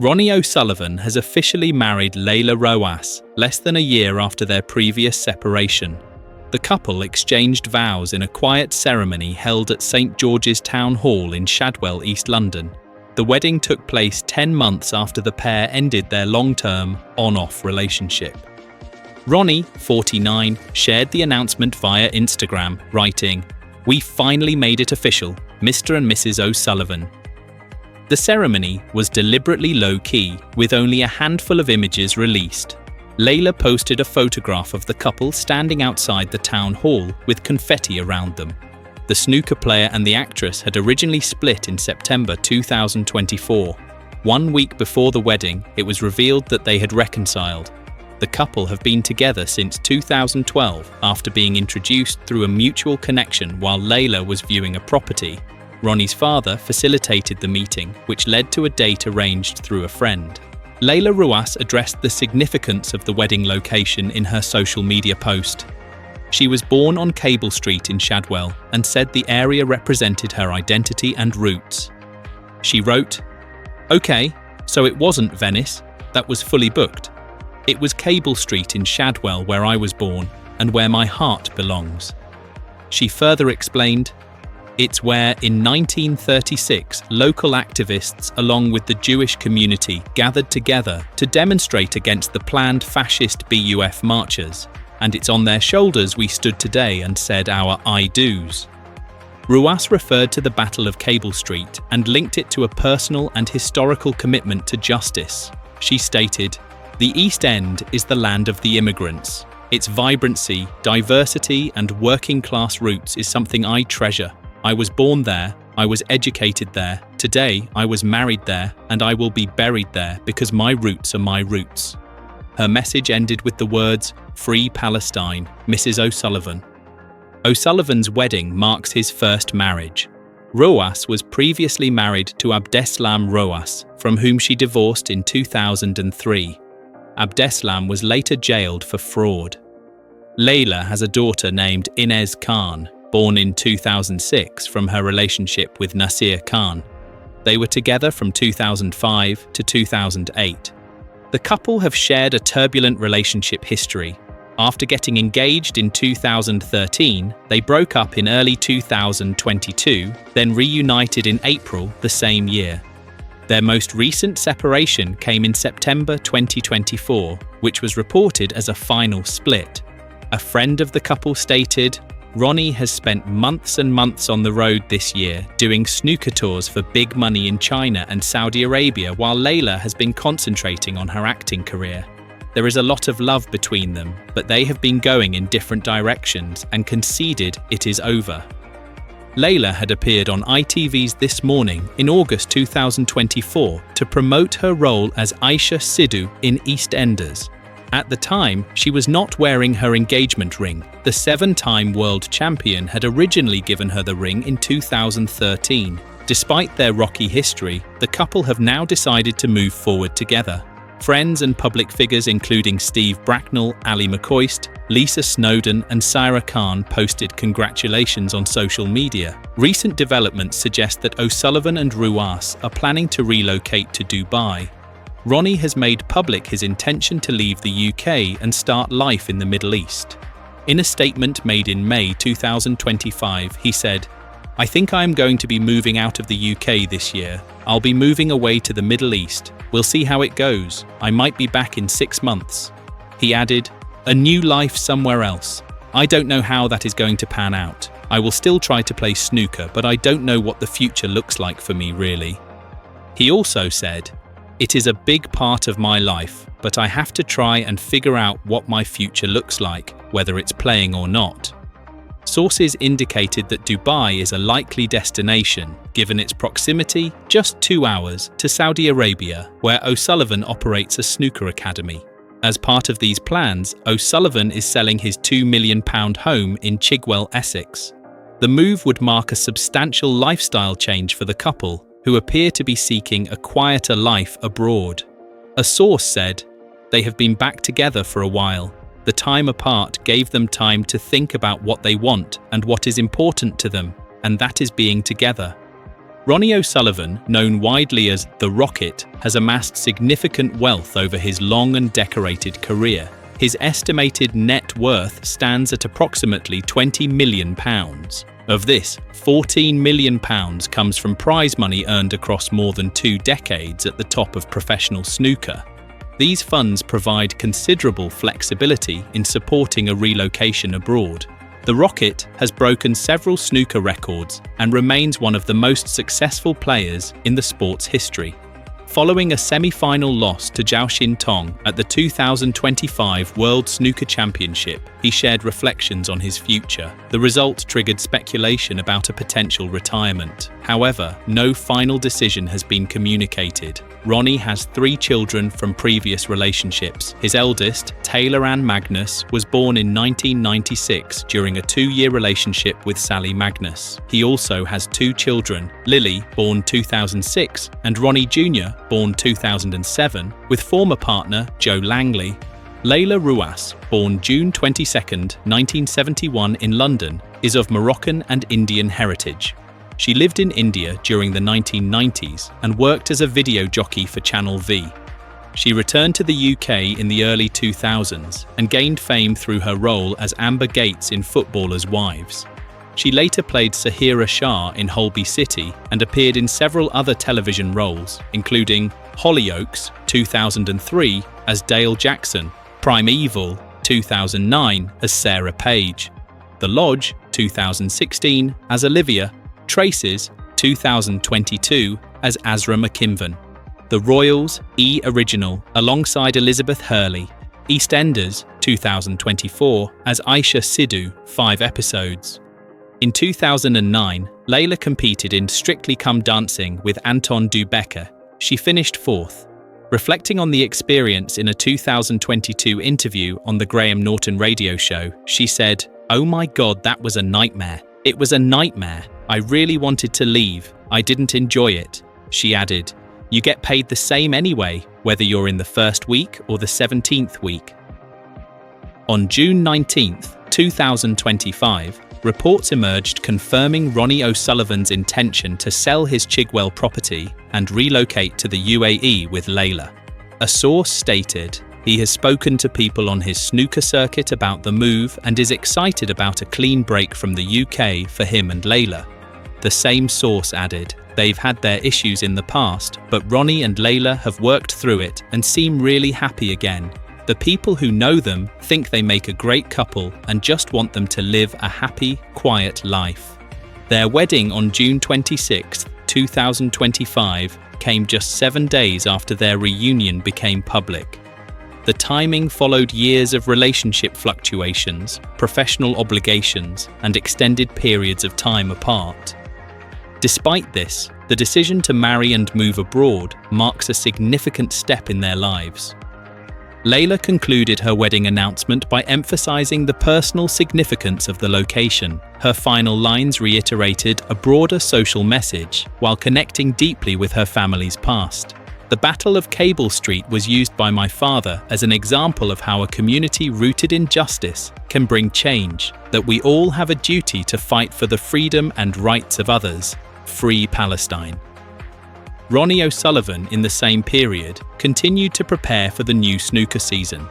Ronnie O'Sullivan has officially married Laila Rouass less than a year after their previous separation. The couple exchanged vows in a quiet ceremony held at St George's Town Hall in Chigwell, East London. The wedding took place 10 months after the pair ended their long-term, on-off relationship. Ronnie, 49, shared the announcement via Instagram, writing, "We finally made it official, Mr. and Mrs. O'Sullivan." The ceremony was deliberately low-key, with only a handful of images released. Laila posted a photograph of the couple standing outside the town hall with confetti around them. The snooker player and the actress had originally split in September 2024. 1 week before the wedding, it was revealed that they had reconciled. The couple have been together since 2012 after being introduced through a mutual connection while Laila was viewing a property. Ronnie's father facilitated the meeting, which led to a date arranged through a friend. Laila Rouass addressed the significance of the wedding location in her social media post. She was born on Cable Street in Chigwell and said the area represented her identity and roots. She wrote, "Okay, so it wasn't Venice, that was fully booked. It was Cable Street in Chigwell where I was born and where my heart belongs." She further explained, "It's where, in 1936, local activists along with the Jewish community gathered together to demonstrate against the planned fascist BUF marches, and it's on their shoulders we stood today and said our I do's." Rouass referred to the Battle of Cable Street and linked it to a personal and historical commitment to justice. She stated, "The East End is the land of the immigrants. Its vibrancy, diversity, and working-class roots is something I treasure. I was born there, I was educated there, today I was married there, and I will be buried there because my roots are my roots." Her message ended with the words, "Free Palestine, Mrs. O'Sullivan." O'Sullivan's wedding marks his first marriage. Rouass was previously married to Abdeslam Rouass, from whom she divorced in 2003. Abdeslam was later jailed for fraud. Laila has a daughter named Inez Khan, born in 2006 from her relationship with Nasir Khan. They were together from 2005 to 2008. The couple have shared a turbulent relationship history. After getting engaged in 2013, they broke up in early 2022, then reunited in April the same year. Their most recent separation came in September 2024, which was reported as a final split. A friend of the couple stated, "Ronnie has spent months and months on the road this year doing snooker tours for big money in China and Saudi Arabia while Laila has been concentrating on her acting career. There is a lot of love between them, but they have been going in different directions and conceded it is over." Laila had appeared on ITV's This Morning in August 2024 to promote her role as Aisha Sidhu in EastEnders. At the time, she was not wearing her engagement ring. The 7-time world champion had originally given her the ring in 2013. Despite their rocky history, the couple have now decided to move forward together. Friends and public figures including Steve Bracknell, Ali McCoist, Lisa Snowdon and Sarah Khan posted congratulations on social media. Recent developments suggest that O'Sullivan and Rouass are planning to relocate to Dubai. Ronnie has made public his intention to leave the UK and start life in the Middle East. In a statement made in May 2025, he said, "I think I am going to be moving out of the UK this year. I'll be moving away to the Middle East. We'll see how it goes. I might be back in 6 months." He added, "A new life somewhere else. I don't know how that is going to pan out. I will still try to play snooker, but I don't know what the future looks like for me really." He also said, "It is a big part of my life, but I have to try and figure out what my future looks like, whether it's playing or not." Sources indicated that Dubai is a likely destination, given its proximity, just 2 hours, to Saudi Arabia, where O'Sullivan operates a snooker academy. As part of these plans, O'Sullivan is selling his £2 million home in Chigwell, Essex. The move would mark a substantial lifestyle change for the couple, who appear to be seeking a quieter life abroad. A source said, "They have been back together for a while. The time apart gave them time to think about what they want and what is important to them, and that is being together." Ronnie O'Sullivan, known widely as the Rocket, has amassed significant wealth over his long and decorated career. His estimated net worth stands at approximately £20 million. Of this, £14 million comes from prize money earned across more than 2 decades at the top of professional snooker. These funds provide considerable flexibility in supporting a relocation abroad. The Rocket has broken several snooker records and remains one of the most successful players in the sport's history. Following a semi-final loss to Zhao Xintong at the 2025 World Snooker Championship, he shared reflections on his future. The result triggered speculation about a potential retirement. However, no final decision has been communicated. Ronnie has 3 children from previous relationships. His eldest, Taylor Ann Magnus, was born in 1996 during a 2-year relationship with Sally Magnus. He also has 2 children, Lily, born 2006, and Ronnie Jr., born 2007, with former partner Joe Langley. Laila Rouass, born June 22, 1971 in London, is of Moroccan and Indian heritage. She lived in India during the 1990s and worked as a video jockey for Channel V. She returned to the UK in the early 2000s and gained fame through her role as Amber Gates in Footballers' Wives. She later played Sahira Shah in Holby City and appeared in several other television roles, including Hollyoaks, 2003, as Dale Jackson, Primeval, 2009, as Sarah Page, The Lodge, 2016, as Olivia, Traces, 2022, as Azra McKinven, The Royals, Original, alongside Elizabeth Hurley, EastEnders, 2024, as Aisha Sidhu, 5 episodes. In 2009, Laila competed in Strictly Come Dancing with Anton Du Becker. She finished 4th. Reflecting on the experience in a 2022 interview on the Graham Norton radio show, she said, "Oh my God, that was a nightmare. It was a nightmare. I really wanted to leave. I didn't enjoy it." She added, "You get paid the same anyway, whether you're in the 1st week or the 17th week." On June 19, 2025, reports emerged confirming Ronnie O'Sullivan's intention to sell his Chigwell property and relocate to the UAE with Laila. A source stated, "He has spoken to people on his snooker circuit about the move and is excited about a clean break from the UK for him and Laila." The same source added, "They've had their issues in the past, but Ronnie and Laila have worked through it and seem really happy again. The people who know them think they make a great couple and just want them to live a happy, quiet life." Their wedding on June 26, 2025, came just 7 days after their reunion became public. The timing followed years of relationship fluctuations, professional obligations, and extended periods of time apart. Despite this, the decision to marry and move abroad marks a significant step in their lives. Laila concluded her wedding announcement by emphasizing the personal significance of the location. Her final lines reiterated a broader social message while connecting deeply with her family's past. "The Battle of Cable Street was used by my father as an example of how a community rooted in justice can bring change, that we all have a duty to fight for the freedom and rights of others. Free Palestine." Ronnie O'Sullivan, in the same period, continued to prepare for the new snooker season.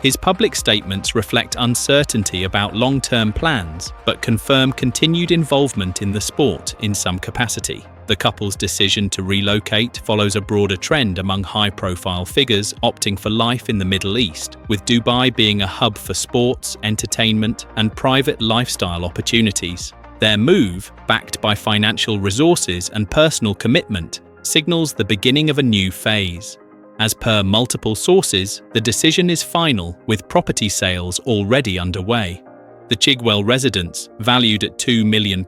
His public statements reflect uncertainty about long-term plans, but confirm continued involvement in the sport in some capacity. The couple's decision to relocate follows a broader trend among high-profile figures opting for life in the Middle East, with Dubai being a hub for sports, entertainment, and private lifestyle opportunities. Their move, backed by financial resources and personal commitment, signals the beginning of a new phase. As per multiple sources, the decision is final, with property sales already underway. The Chigwell residence, valued at £2 million,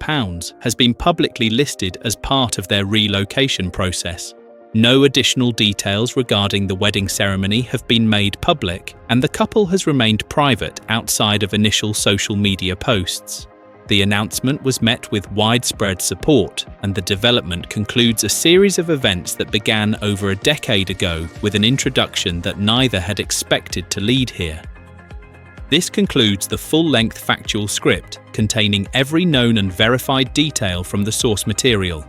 has been publicly listed as part of their relocation process. No additional details regarding the wedding ceremony have been made public, and the couple has remained private outside of initial social media posts. The announcement was met with widespread support, and the development concludes a series of events that began over a decade ago with an introduction that neither had expected to lead here. This concludes the full-length factual script containing every known and verified detail from the source material.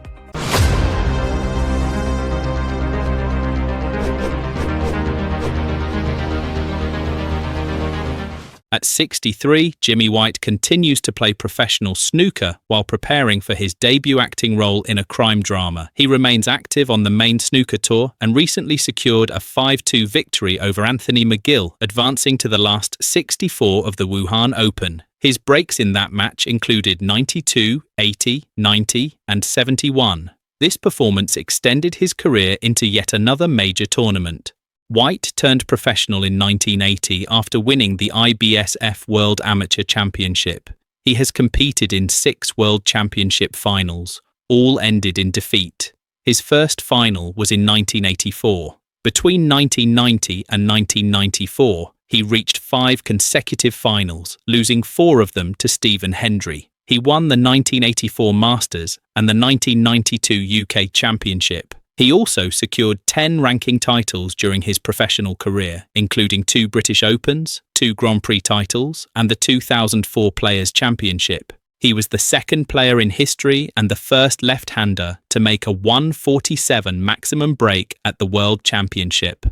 At 63, Jimmy White continues to play professional snooker while preparing for his debut acting role in a crime drama. He remains active on the main snooker tour and recently secured a 5-2 victory over Anthony McGill, advancing to the last 64 of the Wuhan Open. His breaks in that match included 92, 80, 90, and 71. This performance extended his career into yet another major tournament. White turned professional in 1980 after winning the IBSF World Amateur Championship. He has competed in 6 World Championship finals, all ended in defeat. His first final was in 1984. Between 1990 and 1994, he reached 5 consecutive finals, losing 4 of them to Stephen Hendry. He won the 1984 Masters and the 1992 UK Championship. He also secured 10 ranking titles during his professional career, including 2 British Opens, 2 Grand Prix titles, and the 2004 Players' Championship. He was the second player in history and the first left-hander to make a 147 maximum break at the World Championship.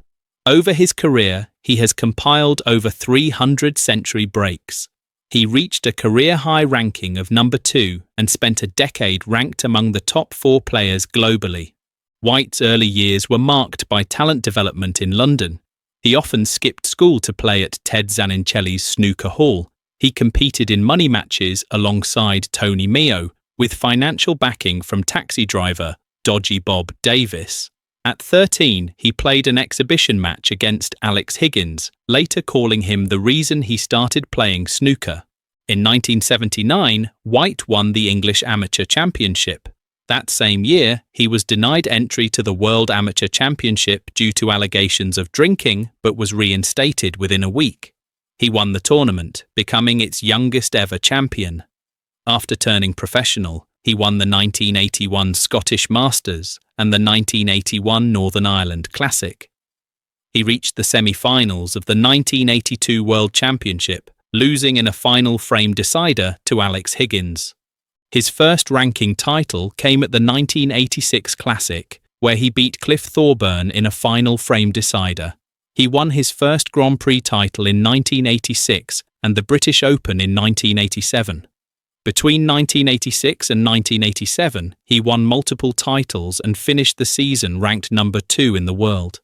Over his career, he has compiled over 300 century breaks. He reached a career-high ranking of number 2 and spent a decade ranked among the top 4 players globally. White's early years were marked by talent development in London. He often skipped school to play at Ted Zanincelli's Snooker Hall. He competed in money matches alongside Tony Meo, with financial backing from taxi driver Dodgy Bob Davis. At 13, he played an exhibition match against Alex Higgins, later calling him the reason he started playing snooker. In 1979, White won the English Amateur Championship. That same year, he was denied entry to the World Amateur Championship due to allegations of drinking, but was reinstated within a week. He won the tournament, becoming its youngest ever champion. After turning professional, he won the 1981 Scottish Masters and the 1981 Northern Ireland Classic. He reached the semi-finals of the 1982 World Championship, losing in a final frame decider to Alex Higgins. His first ranking title came at the 1986 Classic, where he beat Cliff Thorburn in a final frame decider. He won his first Grand Prix title in 1986 and the British Open in 1987. Between 1986 and 1987, he won multiple titles and finished the season ranked number 2 in the world.